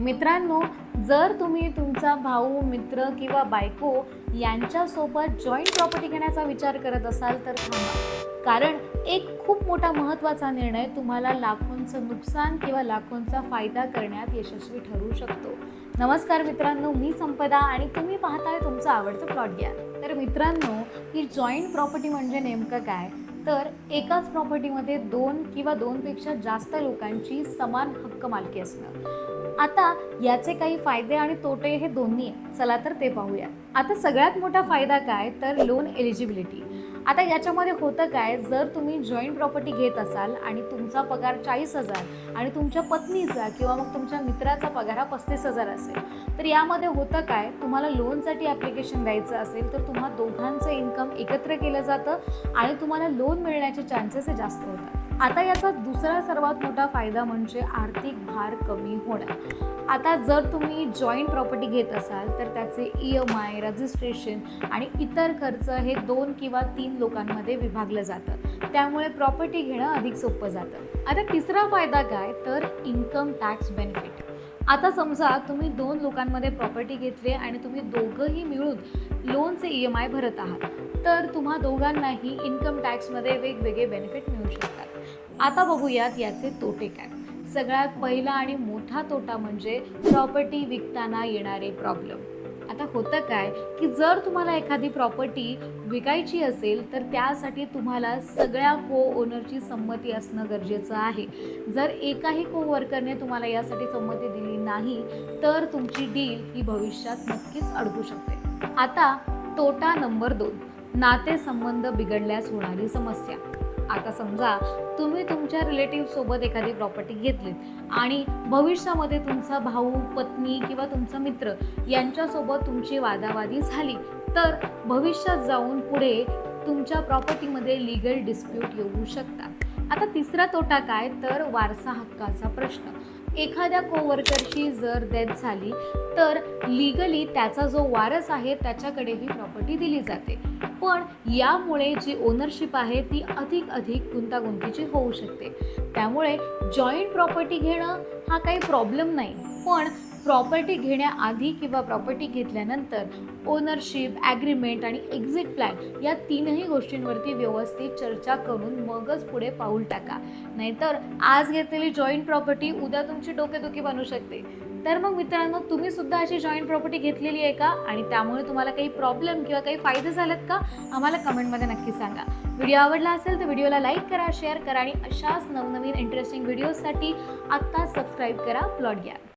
मित्रांनो, जर तुम्ही तुमचा भाऊ, मित्र किंवा बायको यांच्यासोबत जॉईंट प्रॉपर्टी घेण्याचा विचार करत असाल तर थांबा. कारण एक खूप मोठा महत्त्वाचा निर्णय तुम्हाला लाखोंचं नुकसान किंवा लाखोंचा फायदा करण्यात यशस्वी ठरू शकतो. नमस्कार मित्रांनो, मी संपदा आणि तुम्ही पाहताय तुमचं आवडतं प्लॉट ज्ञान. तर मित्रांनो, ही जॉईंट प्रॉपर्टी म्हणजे नेमकं काय? तर एकाच प्रॉपर्टीमध्ये दोन किंवा दोनपेक्षा जास्त लोकांची समान हक्क मालकी असणं. आता याचे काही फायदे आणि तोटे हे दोन्ही आहे. चला तर ते पाहूया. आता सगळ्यात मोठा फायदा काय, तर लोन एलिजिबिलिटी. आता याच्यामध्ये होतं काय, जर तुम्ही जॉईंट प्रॉपर्टी घेत असाल आणि तुमचा पगार 40,000 आणि तुमच्या पत्नीचा किंवा मग तुमच्या मित्राचा पगार हा 35,000 असेल, तर यामध्ये होतं काय, तुम्हाला लोनसाठी ॲप्लिकेशन द्यायचं असेल तर तुम्हा दोघांचं इन्कम एकत्र केलं जातं आणि तुम्हाला लोन मिळण्याचे चान्सेस हे जास्त होतात. आता याचा दुसरा सर्वात मोठा फायदा म्हणजे आर्थिक भार कमी होणं. आता जर तुम्ही जॉईंट प्रॉपर्टी घेत असाल तर त्याचे EMI, रजिस्ट्रेशन आणि इतर खर्च हे 2 किंवा 3 लोकांमध्ये विभागलं जातं. त्यामुळे प्रॉपर्टी घेणं अधिक सोपं जातं. आता तिसरा फायदा काय, तर इन्कम टॅक्स बेनिफिट. आता समजा तुम्ही 2 लोकांमध्ये प्रॉपर्टी घेतली आणि तुम्ही दोघंही मिळून लोनचे EMI भरत आहात, तर तुम्हा दोघांनाही इन्कम टॅक्समध्ये वेगवेगळे बेनिफिट मिळू शकतात. आता बघूयात याचे तोटे काय. सगळ्यात पहिला आणि मोठा तोटा म्हणजे प्रॉपर्टी विकताना येणारे प्रॉब्लेम. आता होतं काय, की जर तुम्हाला एखादी प्रॉपर्टी विकायची असेल तर त्यासाठी तुम्हाला सगळ्या को ओनरची संमती असणं गरजेचं आहे. जर एकाही को वर्करने तुम्हाला यासाठी संमती दिली नाही तर तुमची डील ही भविष्यात नक्कीच अडकू शकते. आता तोटा नंबर 2, नातेसंबंध बिघडल्यास होणारी समस्या. आता समजा तुम्ही तुमच्या रिलेटिव्हसोबत एखादी प्रॉपर्टी घेतलीत आणि भविष्यामध्ये तुमचा भाऊ, पत्नी किंवा तुमचा मित्र यांच्यासोबत तुमची वादावादी झाली, तर भविष्यात जाऊन पुढे तुमच्या प्रॉपर्टीमध्ये लीगल डिस्प्यूट येऊ शकतात. आता तिसरा तोटा काय, तर वारसा हक्काचा प्रश्न. एखाद्या कोवर्करची जर डेथ झाली तर लीगली त्याचा जो वारस आहे त्याच्याकडे ही प्रॉपर्टी दिली जाते, पण यामुळे जी ओनरशिप आहे ती अधिक गुंतागुंतीची होऊ शकते. त्यामुळे जॉईंट प्रॉपर्टी घेणं हा काही प्रॉब्लेम नाही, पण प्रॉपर्टी घेण्याआधी किंवा प्रॉपर्टी घेतल्यानंतर ओनरशिप, ॲग्रीमेंट आणि एक्झिट प्लॅन या तीनही गोष्टींवरती व्यवस्थित चर्चा करून मगच पुढे पाऊल टाका. नाहीतर आज घेतलेली जॉईंट प्रॉपर्टी उद्या तुमची डोकेदुखी बनू शकते. तर मग मित्रांनो, तुम्ही सुद्धा अशी जॉईंट प्रॉपर्टी घेतलेली आहे का आणि त्यामुळे तुम्हाला काही प्रॉब्लेम किंवा काही फायदे झालेत का, आम्हाला कमेंटमध्ये नक्की सांगा. व्हिडिओ आवडला असेल तर व्हिडिओला लाईक करा, शेअर करा आणि अशाच नवनवीन इंटरेस्टिंग व्हिडिओजसाठी आत्ता सबस्क्राईब करा प्लॉट ज्ञान.